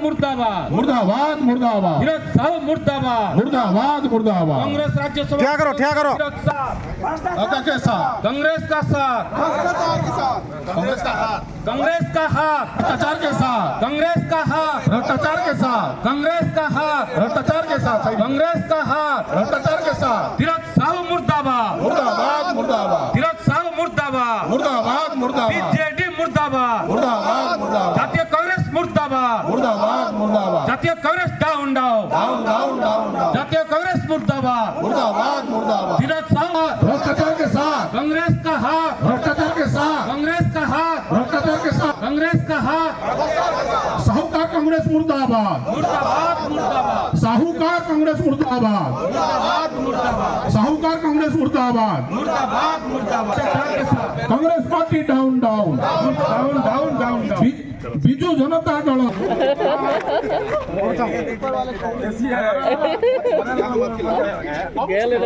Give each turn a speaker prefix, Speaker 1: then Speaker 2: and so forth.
Speaker 1: मुर्दाबाद
Speaker 2: मुर्दाबाद मुर्दाबाद
Speaker 1: फिरोज साहब मुर्दाबाद
Speaker 2: मुर्दाबाद मुर्दाबाद
Speaker 1: कांग्रेस राज्यसभा
Speaker 3: ठिया करो
Speaker 1: फिरोज साहब
Speaker 2: के साथ
Speaker 1: कांग्रेस का साथ
Speaker 2: कांग्रेस का हाथ
Speaker 1: कांग्रेस का हाथ
Speaker 2: भ्रष्टाचार के साथ
Speaker 1: कांग्रेस का हाथ
Speaker 2: भ्रष्टाचार के साथ
Speaker 1: कांग्रेस का हाथ
Speaker 2: भ्रष्टाचार के साथ
Speaker 1: कांग्रेस का हाथ
Speaker 2: भ्रष्टाचार के साथ
Speaker 1: फिरोज साहब मुर्दाबाद
Speaker 2: मुर्दाबाद मुर्दाबाद
Speaker 1: फिरोज साहब मुर्दाबाद
Speaker 2: मुर्दाबाद मुर्दाबाद
Speaker 1: बीजेडी मुर्दाबाद
Speaker 2: मुर्दाबाद मुर्दाबाद
Speaker 1: जातीय कांग्रेस मुर्दाबाद
Speaker 2: मुर्दाबाद मुर्दाबाद
Speaker 1: जातीय Congress down down
Speaker 2: down down down down
Speaker 1: जातीय कांग्रेस मुर्दाबाद
Speaker 2: मुर्दाबाद मुर्दाबाद
Speaker 1: फिरोज साहब
Speaker 2: भ्रष्टाचार के साथ
Speaker 1: कांग्रेस का हाथ
Speaker 2: भ्रष्टाचार के साथ
Speaker 1: कांग्रेस का हाथ
Speaker 2: भ्रष्टाचार के साथ
Speaker 1: कांग्रेस का हाथ
Speaker 2: साहूकार कांग्रेस मुर्दाबाद
Speaker 1: मुर्दाबाद मुर्दाबाद
Speaker 2: साहूकार कांग्रेस मुर्दाबाद
Speaker 1: मुर्दाबाद मुर्दाबाद
Speaker 2: साहूकार कांग्रेस मुर्दाबाद
Speaker 1: मुर्दाबाद मुर्दाबाद
Speaker 2: Congress party down down
Speaker 1: down down down
Speaker 2: Biju Janata Dal
Speaker 4: गेले